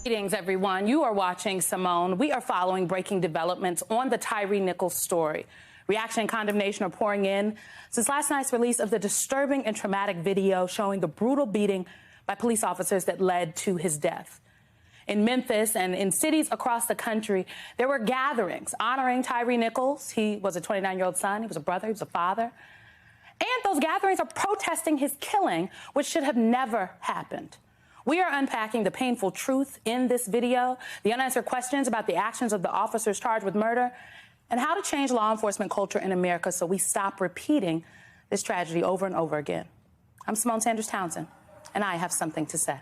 Greetings, everyone. You are watching Simone. We are following breaking developments on the Tyre Nichols story. Reaction and condemnation are pouring in since last night's release of the disturbing and traumatic video showing the brutal beating by police officers that led to his death. In Memphis and in cities across the country, there were gatherings honoring Tyre Nichols. He was a 29-year-old son. He was a brother. He was a father. And those gatherings are protesting his killing, which should have never happened. We are unpacking the painful truth in this video, the unanswered questions about the actions of the officers charged with murder, and how to change law enforcement culture in America so we stop repeating this tragedy over and over again. I'm Simone Sanders Townsend, and I have something to say.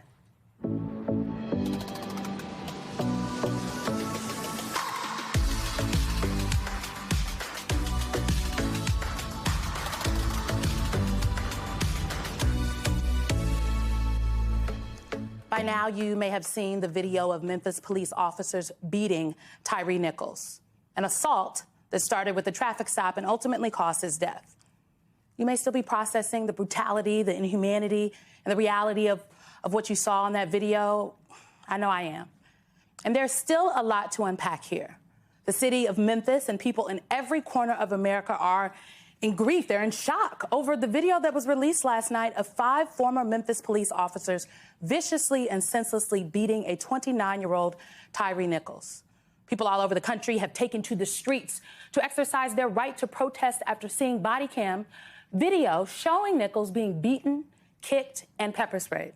By now, you may have seen the video of Memphis police officers beating Tyre Nichols, an assault that started with a traffic stop and ultimately caused his death. You may still be processing the brutality, the inhumanity, and the reality of what you saw in that video. I know I am. And there's still a lot to unpack here. The city of Memphis and people in every corner of America are in grief. They're in shock over the video that was released last night of 5 former Memphis police officers viciously and senselessly beating a 29-year-old Tyre Nichols. People all over the country have taken to the streets to exercise their right to protest after seeing body cam video showing Nichols being beaten, kicked, and pepper sprayed.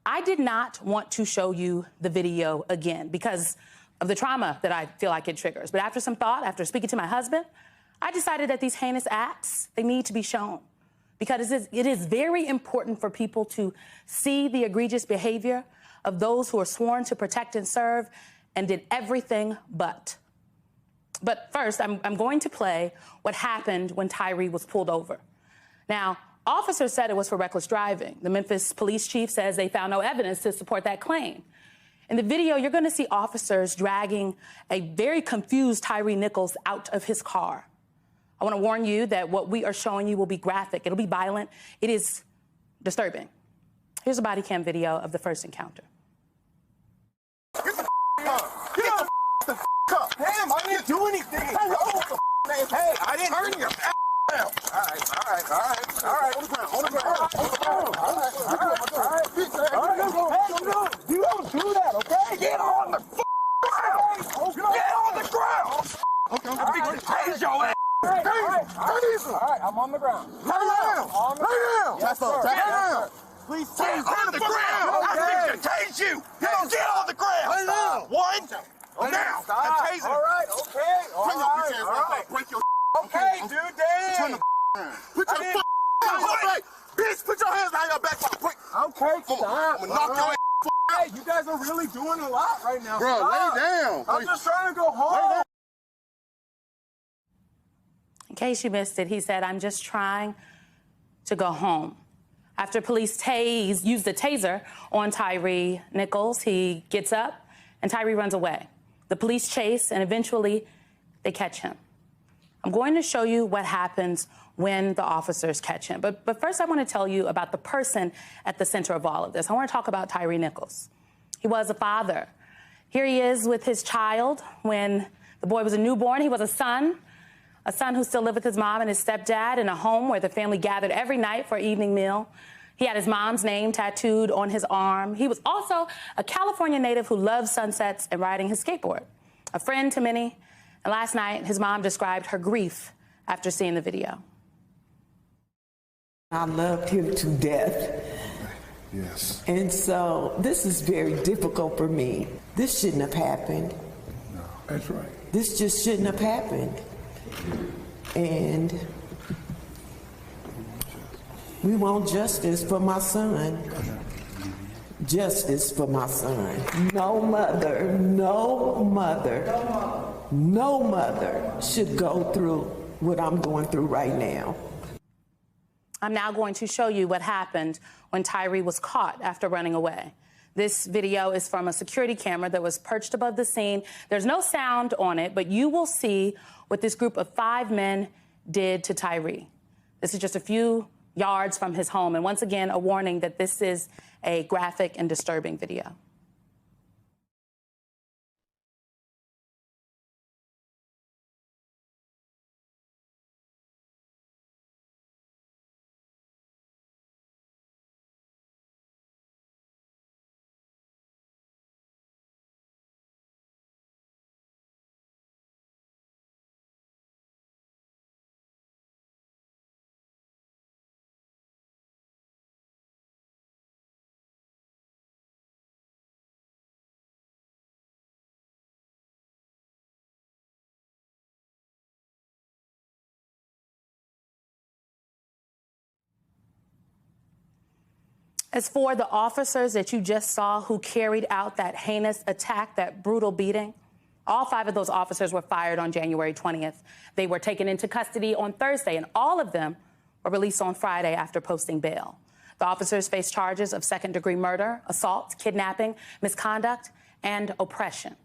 I did not want to show you the video again because of the trauma that I feel like it triggers. But after some thought, after speaking to my husband, I decided that these heinous acts, they need to be shown because it is very important for people to see the egregious behavior of those who are sworn to protect and serve and did everything but. But first, I'm going to play what happened when Tyre was pulled over. Now, officers said it was for reckless driving. The Memphis police chief says they found no evidence to support that claim. In the video, you're going to see officers dragging a very confused Tyre Nichols out of his car. I want to warn you that what we are showing you will be graphic. It'll be violent. It is disturbing. Here's a body cam video of the first encounter. Get the up. Get the up. Damn, I didn't do anything. Hey, I didn't turn your down. All right. On the ground. You don't do that, okay? Get on the ground. Get on the ground. Okay. I'm taser your ass. All right, I'm on the ground. Lay down. Yes, sir. Get down. Please stay on the ground. I think tase you. Get on the ground. Lay down. One. Now. Taser. All right. Okay. All right. Break your. Okay, dude. Damn. Put your hands back. Bitch, put your hands behind your back. Okay, stop. I'm gonna knock your ass. Hey, you guys are really doing a lot right now. Bro, lay down. I'm just trying to go home. In case you missed it, he said, I'm just trying to go home. After police used the taser on Tyre Nichols, he gets up and Tyre runs away. The police chase and eventually they catch him. I'm going to show you what happens when the officers catch him. But first I want to tell you about the person at the center of all of this. I want to talk about Tyre Nichols. He was a father. Here he is with his child. When the boy was a newborn, he was a son who still lived with his mom and his stepdad in a home where the family gathered every night for an evening meal. He had his mom's name tattooed on his arm. He was also a California native who loved sunsets and riding his skateboard, a friend to many. And last night, his mom described her grief after seeing the video. I loved him to death. Yes. And so this is very difficult for me. This shouldn't have happened. No, that's right. This just shouldn't have happened. And we want justice for my son. Justice for my son. No mother should go through what I'm going through right now. I'm now going to show you what happened when Tyre was caught after running away. This video is from a security camera that was perched above the scene. There's no sound on it, but you will see what this group of 5 men did to Tyre. This is just a few yards from his home. And once again, a warning that this is a graphic and disturbing video. As for the officers that you just saw who carried out that heinous attack, that brutal beating, all 5 of those officers were fired on January 20th. They were taken into custody on Thursday, and all of them were released on Friday after posting bail. The officers face charges of second-degree murder, assault, kidnapping, misconduct, and oppression.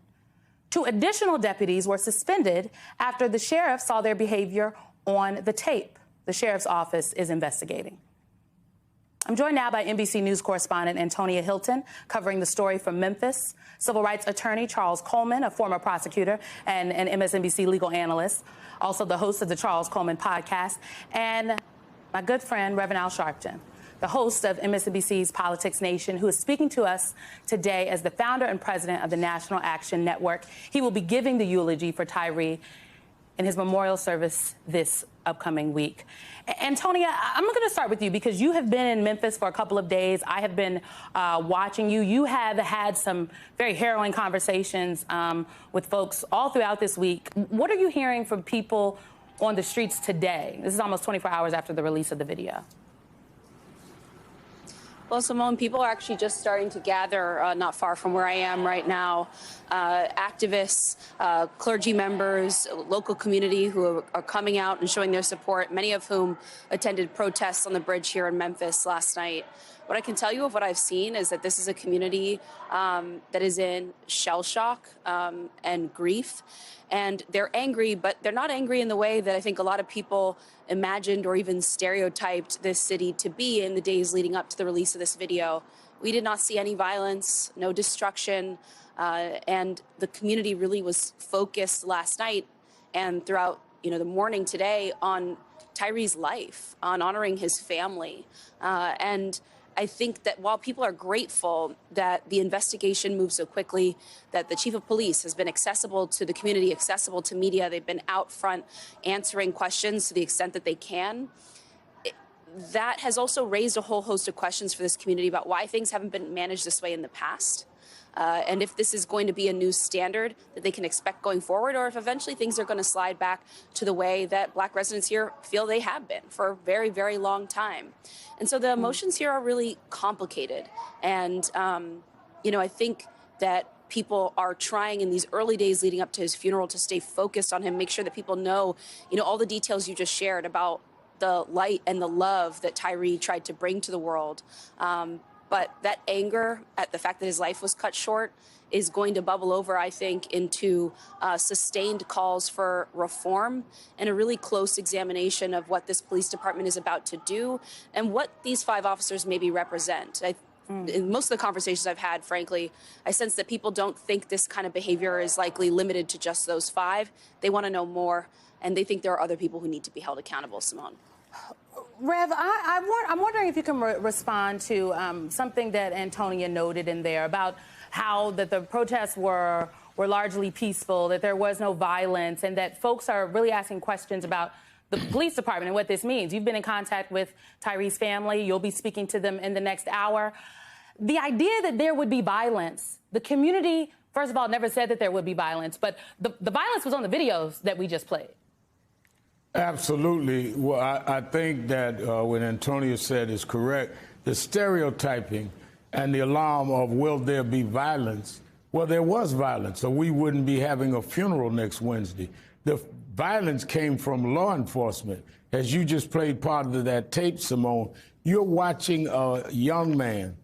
2 additional deputies were suspended after the sheriff saw their behavior on the tape. The sheriff's office is investigating. I'm joined now by NBC News correspondent Antonia Hilton, covering the story from Memphis, civil rights attorney Charles Coleman, a former prosecutor and an MSNBC legal analyst, also the host of the Charles Coleman podcast, and my good friend, Reverend Al Sharpton, the host of MSNBC's Politics Nation, who is speaking to us today as the founder and president of the National Action Network. He will be giving the eulogy for Tyre in his memorial service this upcoming week. Antonia, I'm going to start with you because you have been in Memphis for a couple of days. I have been watching you. You have had some very harrowing conversations with folks all throughout this week. What are you hearing from people on the streets today? This is almost 24 hours after the release of the video. Well, Simone, people are actually just starting to gather not far from where I am right now. Activists, clergy members, local community who are coming out and showing their support, many of whom attended protests on the bridge here in Memphis last night. What I can tell you of what I've seen is that this is a community that is in shell shock and grief. And they're angry, but they're not angry in the way that I think a lot of people imagined or even stereotyped this city to be in the days leading up to the release of this video. We did not see any violence, no destruction, and the community really was focused last night and throughout the morning today on Tyre's life, on honoring his family. And I think that while people are grateful that the investigation moved so quickly, that the chief of police has been accessible to the community, accessible to media, they've been out front answering questions to the extent that they can, that has also raised a whole host of questions for this community about why things haven't been managed this way in the past. And if this is going to be a new standard that they can expect going forward, or if eventually things are going to slide back to the way that Black residents here feel they have been for a very, very long time. And so the emotions here are really complicated. And, I think that people are trying in these early days leading up to his funeral to stay focused on him, make sure that people know, all the details you just shared about the light and the love that Tyre tried to bring to the world. But that anger at the fact that his life was cut short is going to bubble over, I think, into sustained calls for reform and a really close examination of what this police department is about to do and what these 5 officers maybe represent. In most of the conversations I've had, frankly, I sense that people don't think this kind of behavior is likely limited to just those 5. They want to know more, and they think there are other people who need to be held accountable, Simone. Rev, I'm wondering if you can respond to something that Antonia noted in there about how that the protests were largely peaceful, that there was no violence, and that folks are really asking questions about the police department and what this means. You've been in contact with Tyre's family. You'll be speaking to them in the next hour. The idea that there would be violence, the community, first of all, never said that there would be violence, but the violence was on the videos that we just played. Absolutely. Well, I think that what Antonia said is correct. The stereotyping and the alarm of will there be violence? Well, there was violence, so we wouldn't be having a funeral next Wednesday. The violence came from law enforcement. As you just played part of that tape, Simone, you're watching a young man,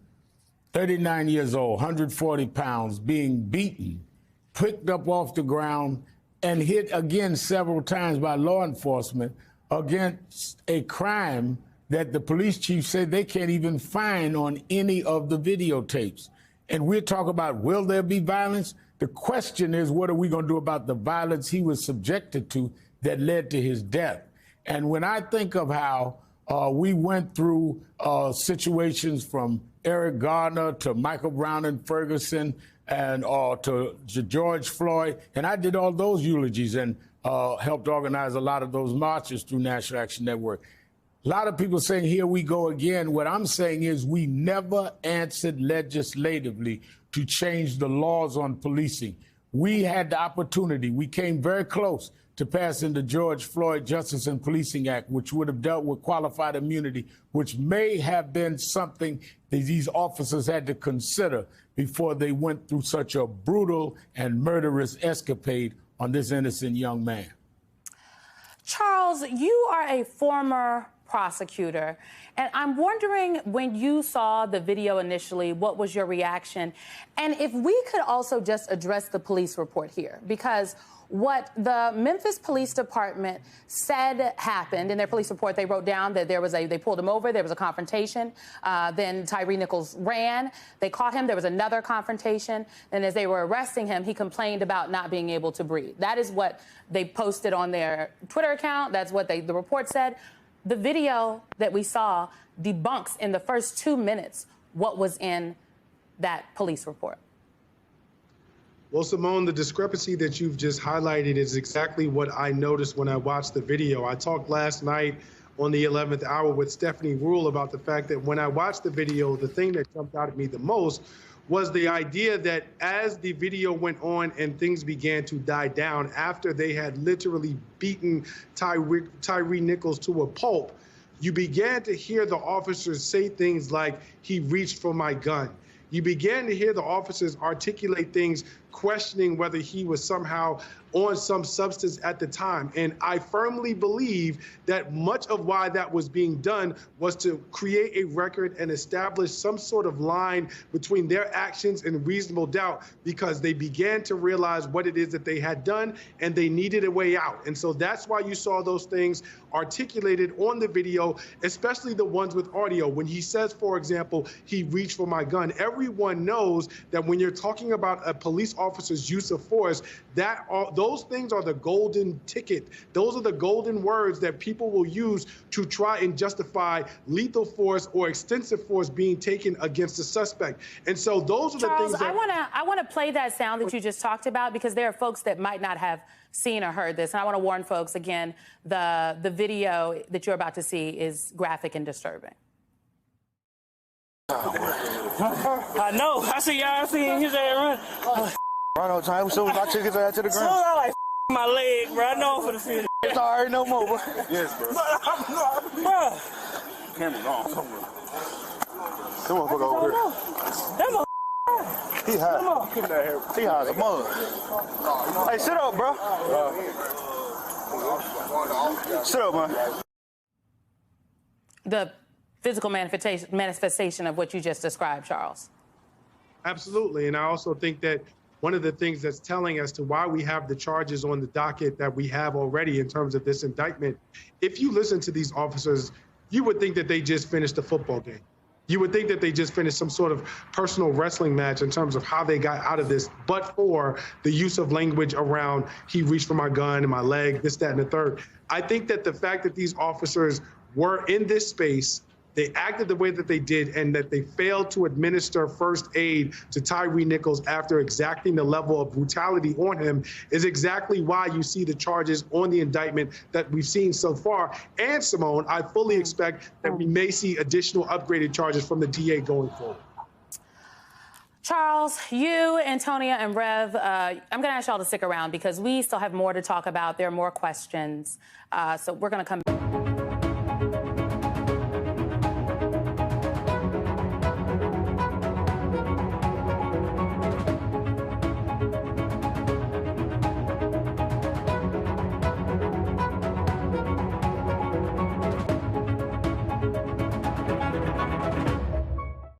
39 years old, 140 pounds, being beaten, picked up off the ground, and hit again several times by law enforcement against a crime that the police chief said they can't even find on any of the videotapes. And we're talking about, will there be violence? The question is, what are we going to do about the violence he was subjected to that led to his death? And when I think of how we went through situations from Eric Garner to Michael Brown and Ferguson and to George Floyd, and I did all those eulogies and helped organize a lot of those marches through National Action Network. A lot of people saying, here we go again. What I'm saying is we never answered legislatively to change the laws on policing. We had the opportunity. We came very close to passing the George Floyd Justice and Policing Act, which would have dealt with qualified immunity, which may have been something these officers had to consider before they went through such a brutal and murderous escapade on this innocent young man. Charles, you are a former prosecutor, and I'm wondering, when you saw the video initially, what was your reaction? And if we could also just address the police report here, because what the Memphis Police Department said happened in their police report, they wrote down that they pulled him over, there was a confrontation, then Tyre Nichols ran, they caught him, there was another confrontation, and as they were arresting him, he complained about not being able to breathe. That is what they posted on their Twitter account, that's what the report said. The video that we saw debunks in the first 2 minutes what was in that police report. Well, Simone, the discrepancy that you've just highlighted is exactly what I noticed when I watched the video. I talked last night on the 11th hour with Stephanie Ruhle about the fact that when I watched the video, the thing that jumped out at me the most was the idea that as the video went on and things began to die down, after they had literally beaten Tyre Nichols to a pulp, you began to hear the officers say things like, "He reached for my gun." You began to hear the officers articulate things questioning whether he was somehow on some substance at the time. And I firmly believe that much of why that was being done was to create a record and establish some sort of line between their actions and reasonable doubt, because they began to realize what it is that they had done and they needed a way out. And so that's why you saw those things articulated on the video, especially the ones with audio. When he says, for example, "He reached for my gun," everyone knows that when you're talking about a police officer's use of force, those things are the golden ticket. Those are the golden words that people will use to try and justify lethal force or extensive force being taken against a suspect. And so those are Charles, the things that I want to play that sound that you just talked about, because there are folks that might not have seen or heard this. And I want to warn folks again, the video that you're about to see is graphic and disturbing. I know. I seen his ass run. Right on time. So I took his ass to the So ground. I like my leg, bro. I know I'm finna see it. It's all right, no more, bro. Yes, bro. Bro, Camera's on somewhere. Come on, fuck over here. that He hot. He hot as a mother. Hey, sit up, bro. Sit up, man. The physical manifestation of what you just described, Charles. Absolutely. And I also think that one of the things that's telling as to why we have the charges on the docket that we have already in terms of this indictment, if you listen to these officers, you would think that they just finished a football game. You would think that they just finished some sort of personal wrestling match in terms of how they got out of this, but for the use of language around "he reached for my gun and my leg," this, that, and the third. I think that the fact that these officers were in this space, they acted the way that they did, and that they failed to administer first aid to Tyre Nichols after exacting the level of brutality on him is exactly why you see the charges on the indictment that we've seen so far. And Simone, I fully expect that we may see additional upgraded charges from the DA going forward. Charles, you, Antonia, and Rev, I'm going to ask y'all to stick around because we still have more to talk about. There are more questions. So we're going to come back.